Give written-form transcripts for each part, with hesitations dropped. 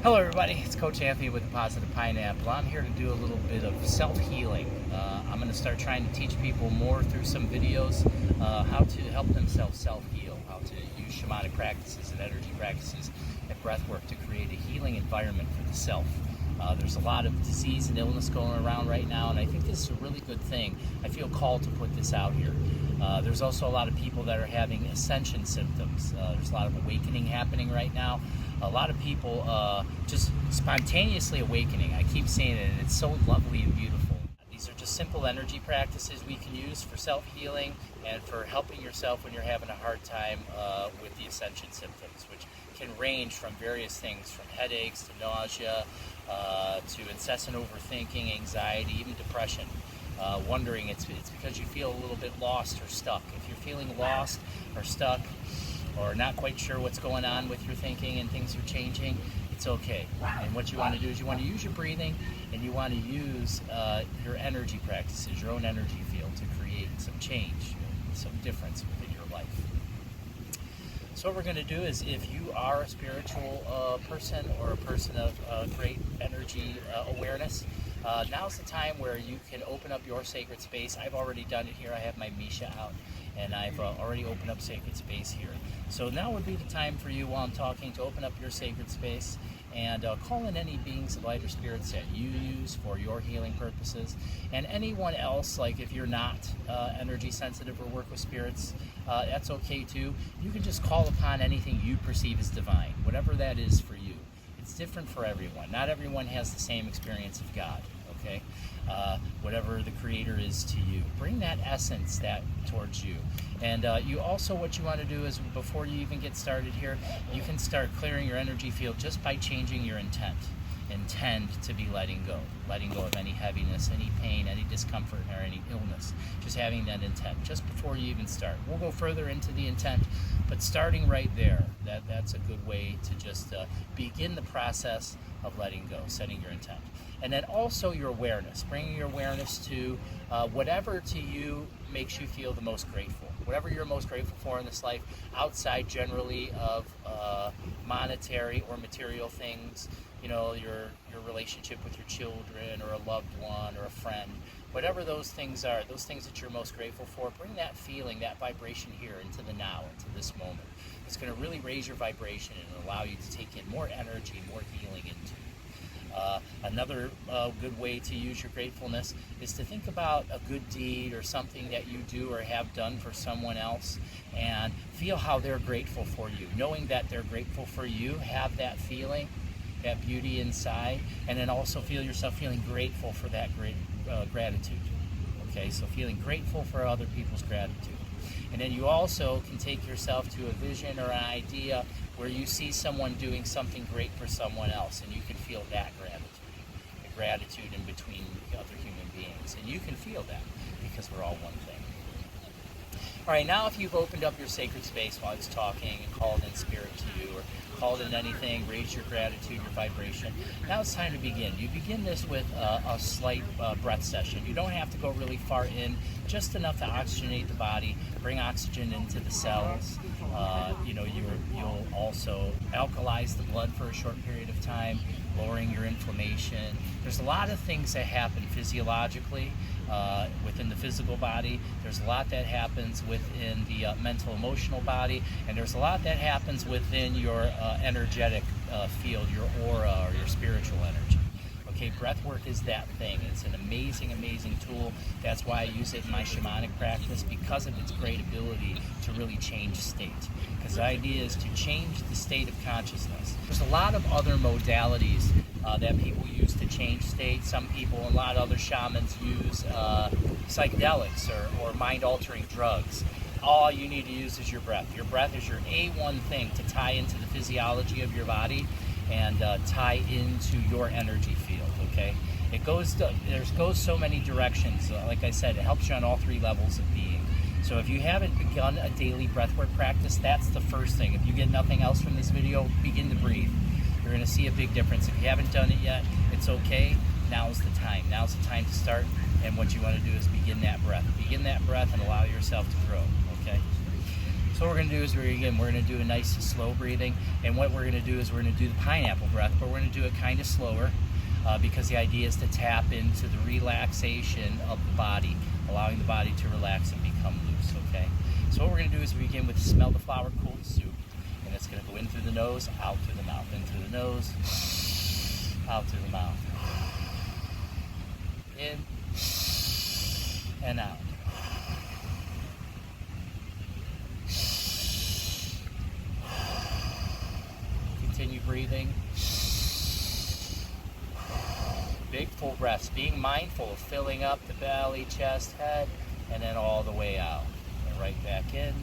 Hello everybody, it's Coach Anthony with the Positive Pineapple. I'm here to do a little bit of self-healing. I'm going to start trying to teach people more through some videos how to help themselves self-heal, how to use shamanic practices and energy practices and breathwork to create a healing environment for the self. There's a lot of disease and illness going around right now, and I think this is a really good thing. I feel called to put this out here. There's also a lot of people that are having ascension symptoms. There's a lot of awakening happening right now. A lot of people just spontaneously awakening. I keep saying it, and it's so lovely and beautiful. These are just simple energy practices we can use for self-healing and for helping yourself when you're having a hard time with the ascension symptoms, which can range from various things, from headaches to nausea, to incessant overthinking, anxiety, even depression. Wondering, it's because you feel a little bit lost or stuck. If you're feeling lost or stuck or not quite sure what's going on with your thinking and things are changing, it's okay. And what you want to do is you want to use your breathing, and you want to use your energy practices, your own energy field, to create some change, some difference within your life. So what we're going to do is, if you are a spiritual person or a person of great energy awareness, now's the time where you can open up your sacred space. I've already done it here. I have my Misha out, and I've already opened up sacred space here. So now would be the time for you, while I'm talking, to open up your sacred space and call in any beings of light or spirits that you use for your healing purposes. And anyone else, like if you're not energy sensitive or work with spirits, that's okay too. You can just call upon anything you perceive as divine, whatever that is for you. It's different for everyone. Not everyone has the same experience of God, okay? Whatever the Creator is to you. Bring that essence towards you. And you also, what you want to do is, before you even get started here, you can start clearing your energy field just by changing your intent. Intend to be letting go of any heaviness, any pain, any discomfort, or any illness. Just having that intent just before you even start. We'll go further into the intent, but starting right there, that's a good way to just begin the process of letting go, setting your intent. And then also your awareness, bringing your awareness to whatever to you makes you feel the most grateful. Whatever you're most grateful for in this life, outside generally of monetary or material things, you know, your relationship with your children or a loved one or a friend, whatever those things are, those things that you're most grateful for, bring that feeling, that vibration here into the now, into this moment. It's going to really raise your vibration and allow you to take in more energy, more healing into. Another good way to use your gratefulness is to think about a good deed or something that you do or have done for someone else, and feel how they're grateful for you. Knowing that they're grateful for you, have that feeling, that beauty inside, and then also feel yourself feeling grateful for that great gratitude. Okay, so feeling grateful for other people's gratitude. And then you also can take yourself to a vision or an idea where you see someone doing something great for someone else, and you can feel that gratitude, the gratitude in between other human beings. And you can feel that because we're all one thing. All right, now if you've opened up your sacred space while I was talking and called in spirit to you, or called in anything, raised your gratitude, your vibration, now it's time to begin. You begin this with a slight breath session. You don't have to go really far in, just enough to oxygenate the body, bring oxygen into the cells. You'll also alkalize the blood for a short period of time, lowering your inflammation. There's a lot of things that happen physiologically within the physical body. There's a lot that happens within the mental, emotional body, and there's a lot that happens within your energetic field, your aura, or your spiritual energy. Okay, breathwork is that thing. It's an amazing, amazing tool. That's why I use it in my shamanic practice, because of its great ability to really change state. Because the idea is to change the state of consciousness. There's a lot of other modalities that people use to change state. Some people, a lot of other shamans use psychedelics or mind-altering drugs. All you need to use is your breath. Your breath is your A1 thing to tie into the physiology of your body and tie into your energy field, okay? It goes so many directions. Like I said, it helps you on all three levels of being. So if you haven't begun a daily breathwork practice, that's the first thing. If you get nothing else from this video, begin to breathe. You're going to see a big difference. If you haven't done it yet, it's okay. Now's the time. Now's the time to start. And what you want to do is begin that breath. Begin that breath and allow yourself to grow, okay? So what we're going to do is we're going to do a nice slow breathing, and what we're going to do is we're going to do the pineapple breath, but we're going to do it kind of slower because the idea is to tap into the relaxation of the body, allowing the body to relax and become loose, okay? So what we're going to do is we begin with smell the flower cold soup, and it's going to go in through the nose, out through the mouth, in through the nose, out through the mouth, in and out. Continue breathing. Big full breaths, being mindful of filling up the belly, chest, head, and then all the way out. And right back in.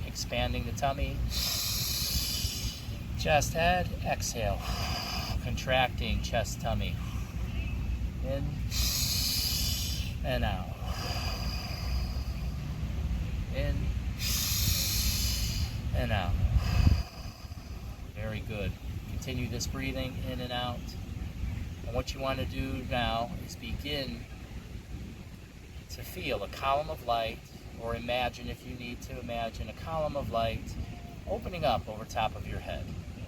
Expanding the tummy. Chest, head, exhale. Contracting chest, tummy. In and out. In and out. Very good. Continue this breathing in and out. And what you want to do now is begin to feel a column of light, or imagine, if you need to imagine, a column of light opening up over top of your head.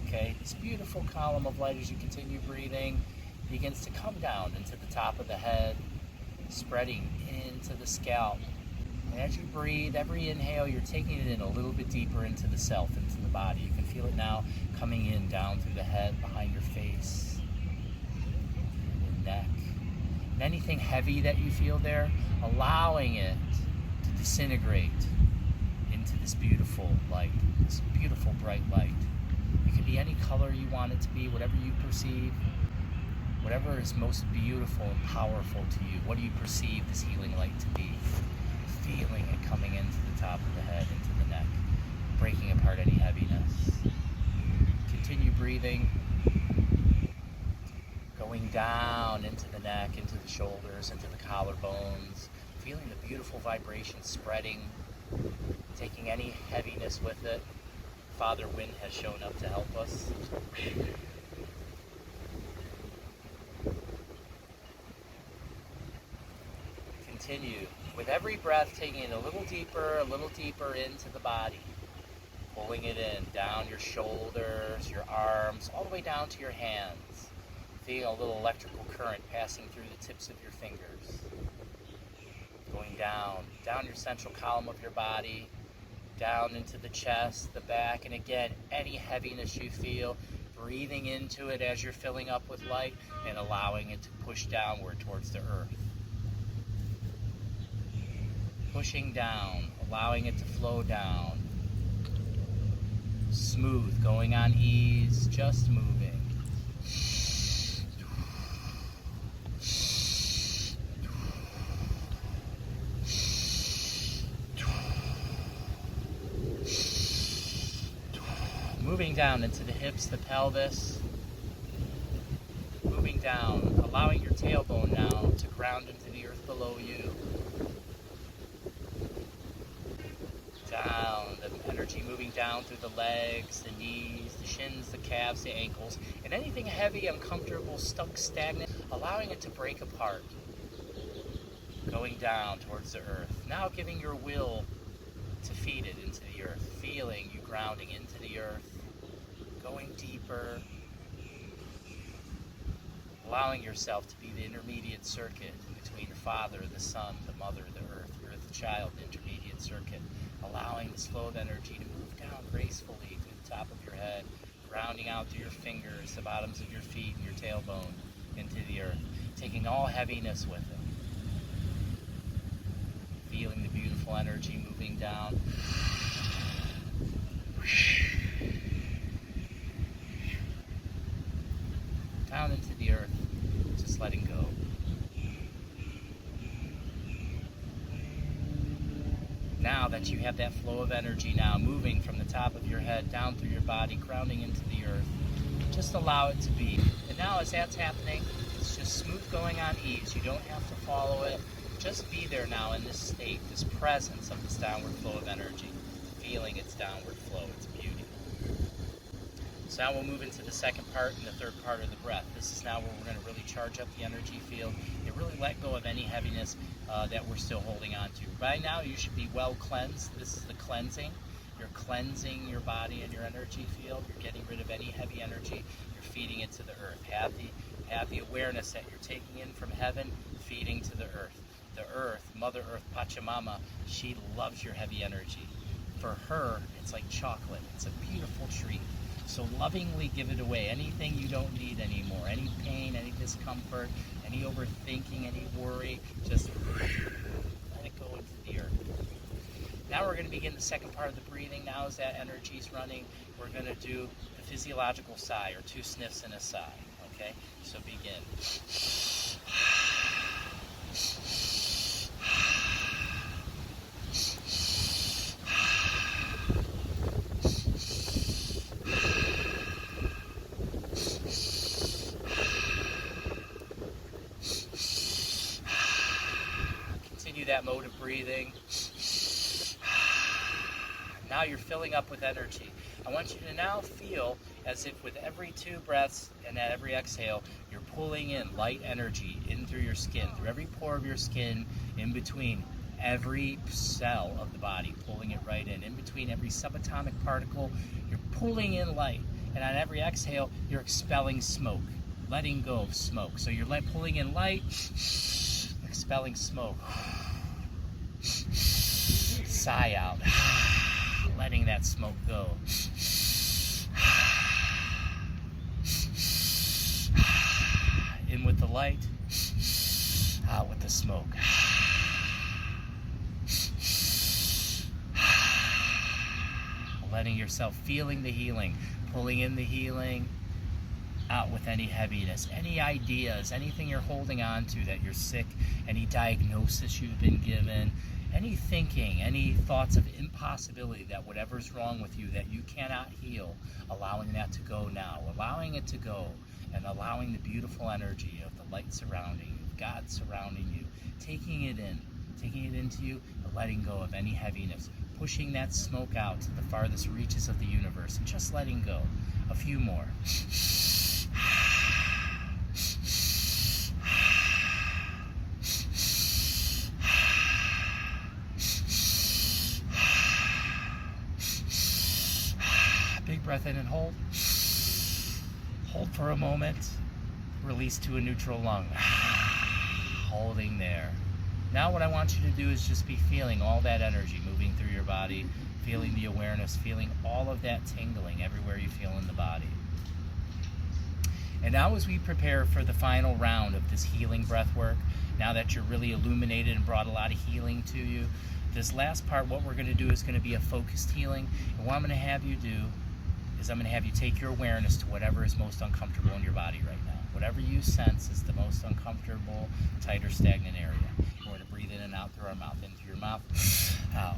Okay? This beautiful column of light, as you continue breathing, begins to come down into the top of the head, spreading into the scalp. And as you breathe, every inhale, you're taking it in a little bit deeper into the self, into the body. You can feel it now coming in down through the head, behind your face, your neck. And anything heavy that you feel there, allowing it to disintegrate into this beautiful light, this beautiful bright light. It can be any color you want it to be, whatever you perceive, whatever is most beautiful and powerful to you. What do you perceive this healing light to be? Feeling it coming into the top of the head, into the neck, breaking apart any heaviness. Continue breathing, going down into the neck, into the shoulders, into the collarbones, feeling the beautiful vibration spreading, taking any heaviness with it. Father Wind has shown up to help us. Continue with every breath, taking it a little deeper into the body, pulling it in, down your shoulders, your arms, all the way down to your hands, feeling a little electrical current passing through the tips of your fingers, going down your central column of your body, down into the chest, the back, and again, any heaviness you feel, breathing into it as you're filling up with light and allowing it to push downward towards the earth. Pushing down, allowing it to flow down. Smooth, going on ease, just moving. Moving down into the hips, the pelvis. Moving down, allowing your tailbone now to ground into the earth below you. Down, the energy moving down through the legs, the knees, the shins, the calves, the ankles, and anything heavy, uncomfortable, stuck, stagnant, allowing it to break apart. Going down towards the earth. Now giving your will to feed it into the earth, feeling you grounding into the earth, going deeper, allowing yourself to be the intermediate circuit between the Father, the Son, the Mother, the Earth. You're the child, the intermediate circuit, allowing this flow of energy to move down gracefully to the top of your head, grounding out through your fingers, the bottoms of your feet, and your tailbone into the earth, taking all heaviness with it. Feeling the beautiful energy moving down. Down into the earth, just letting go. Now that you have that flow of energy now moving from the top of your head down through your body, grounding into the earth, just allow it to be. And now as that's happening, it's just smooth going on ease. You don't have to follow it. Just be there now in this state, this presence of this downward flow of energy, feeling its downward flow, its beauty. So now we'll move into the second part and the third part of the breath. This is now where we're going to really charge up the energy field. It really let go of any heaviness that we're still holding on to. By now you should be well cleansed. This is the cleansing. You're cleansing your body and your energy field. You're getting rid of any heavy energy. You're feeding it to the earth. Have the awareness that you're taking in from heaven, feeding to the earth. The earth, Mother Earth, Pachamama, she loves your heavy energy. For her, it's like chocolate. It's a beautiful treat. So lovingly give it away. Anything you don't need anymore, any pain, any discomfort, any overthinking, any worry, just let it go into the earth. Now we're going to begin the second part of the breathing. Now as that energy's running, we're going to do the physiological sigh, or 2 sniffs and a sigh. Okay, so begin. Continue that mode of breathing. Now you're filling up with energy. I want you to now feel as if with every 2 breaths and at every exhale, you're pulling in light energy in through your skin, through every pore of your skin, in between every cell of the body, pulling it right in between every subatomic particle, you're pulling in light. And on every exhale, you're expelling smoke, letting go of smoke. So you're pulling in light, expelling smoke. Sigh out, letting that smoke go. In with the light, out with the smoke. Letting yourself, feeling the healing, pulling in the healing, out with any heaviness, any ideas, anything you're holding on to that you're sick, any diagnosis you've been given, any thinking, any thoughts of impossibility, that whatever's wrong with you that you cannot heal, allowing that to go now, allowing it to go, and allowing the beautiful energy of the light surrounding you, God surrounding you, taking it into you, and letting go of any heaviness, pushing that smoke out to the farthest reaches of the universe, and just letting go. A few more. Big breath in and hold. Hold for a moment. Release to a neutral lung. Holding there. Now what I want you to do is just be feeling all that energy moving through your body, feeling the awareness, feeling all of that tingling everywhere you feel in the body. And now as we prepare for the final round of this healing breath work, now that you're really illuminated and brought a lot of healing to you, this last part, what we're going to do is going to be a focused healing. And what I'm going to have you do is I'm going to have you take your awareness to whatever is most uncomfortable in your body right now. Whatever you sense is the most uncomfortable, tight, or stagnant area. We're going to breathe in and out through our mouth. In through your mouth, out.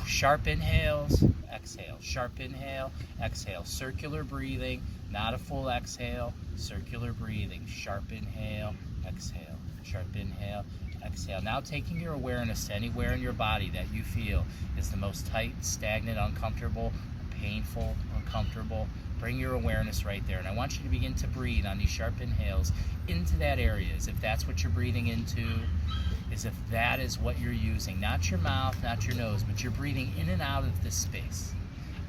Sharp inhales, exhale. Sharp inhale, exhale. Circular breathing, not a full exhale. Circular breathing. Sharp inhale, exhale. Sharp inhale, exhale. Now taking your awareness to anywhere in your body that you feel is the most tight, stagnant, uncomfortable, painful, uncomfortable. Bring your awareness right there. And I want you to begin to breathe on these sharp inhales into that area, as if that's what you're breathing into, as if that is what you're using. Not your mouth, not your nose, but you're breathing in and out of this space.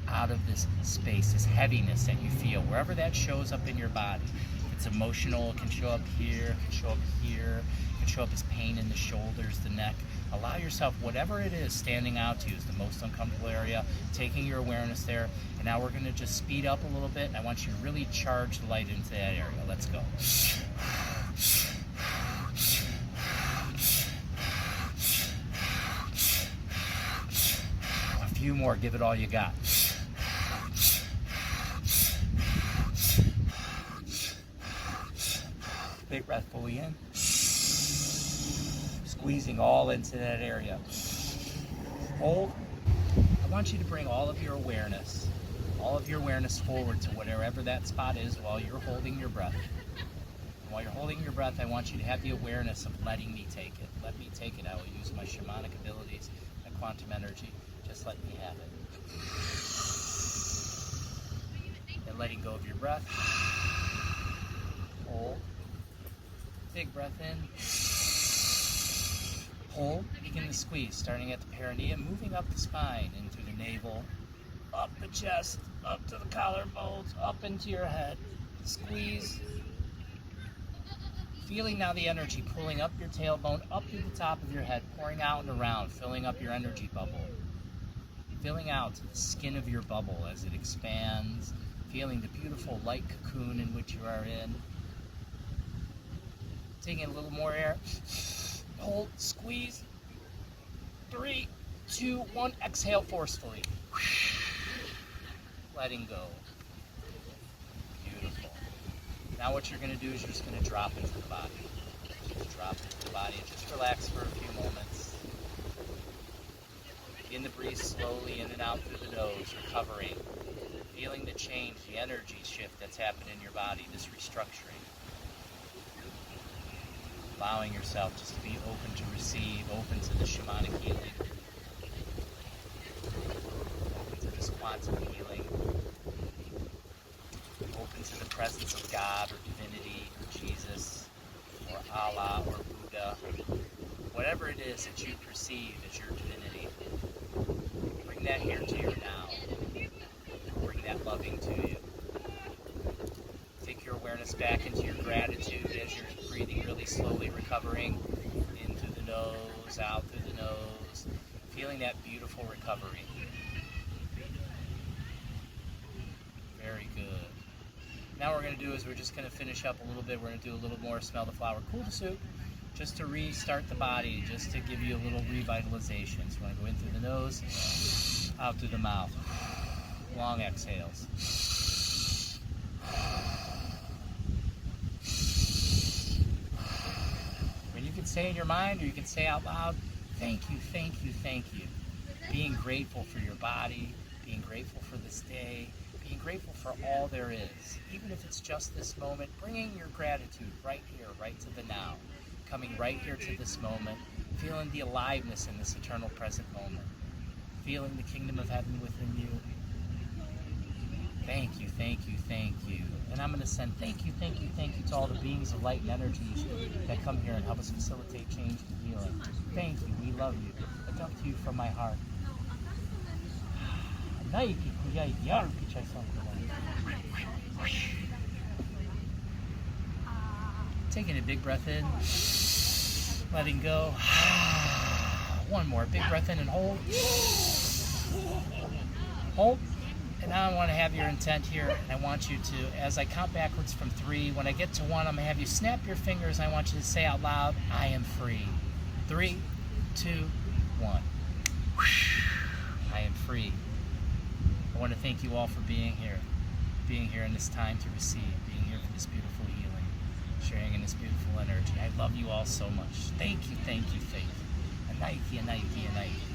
Out of this space, this heaviness that you feel, wherever that shows up in your body. If it's emotional, it can show up here, it can show up here, it can show up as pain in the shoulders, the neck. Allow yourself, whatever it is standing out to you is the most uncomfortable area, taking your awareness there. And now we're going to just speed up a little bit, and I want you to really charge the light into that area. Let's go. A few more, give it all you got. Big breath fully in. Squeezing all into that area. Hold. I want you to bring all of your awareness forward to whatever that spot is while you're holding your breath. And while you're holding your breath, I want you to have the awareness of letting me take it. Let me take it. I will use my shamanic abilities, my quantum energy. Just let me have it. And letting go of your breath. Big breath in. Hold. Begin to squeeze, starting at the perineum, moving up the spine, into the navel, up the chest, up to the collarbones, up into your head. Squeeze. Feeling now the energy pulling up your tailbone, up to the top of your head, pouring out and around, filling up your energy bubble. Filling out to the skin of your bubble as it expands, feeling the beautiful light cocoon in which you are in. Taking a little more air. Hold, squeeze. 3, 2, 1. Exhale forcefully. Letting go. Beautiful. Now what you're going to do is you're just going to drop into the body. Just drop into the body and just relax for a few moments. Begin to breathe slowly in and out through the nose, recovering. Feeling the change, the energy shift that's happened in your body, this restructuring. Allowing yourself just to be open to receive, open to the shamanic healing. Open to this quantum healing. Open to the presence of God or divinity or Jesus or Allah or Buddha. Whatever it is that you perceive as your divinity. Bring that here to your now. Bring that loving to you. Take your awareness back into your gratitude as you're breathing really slowly, recovering in through the nose, out through the nose, feeling that beautiful recovery. Very good. Now what we're going to do is we're just going to finish up a little bit. We're going to do a little more smell the flower cool to soup, just to restart the body, just to give you a little revitalization. So we're going to go in through the nose, out through the mouth. Long exhales. When you can say in your mind or you can say out loud, thank you, thank you, thank you. Being grateful for your body, being grateful for this day, being grateful for all there is. Even if it's just this moment, bringing your gratitude right here, right to the now. Coming right here to this moment, feeling the aliveness in this eternal present moment. Feeling the kingdom of heaven within you. Thank you, thank you, thank you. And I'm going to send thank you to all the beings of light and energies that come here and help us facilitate change and healing. Thank you, we love you. I come to you from my heart. Taking a big breath in, letting go. One more big breath in and hold. Hold. And now I want to have your intent here, and I want you to, as I count backwards from 3, when I get to 1, I'm going to have you snap your fingers, and I want you to say out loud, I am free. 3, 2, 1. I am free. I want to thank you all for being here in this time to receive, being here for this beautiful healing, sharing in this beautiful energy. I love you all so much. Thank you, thank you, thank you. Anaiki, Anaiki, Anaiki.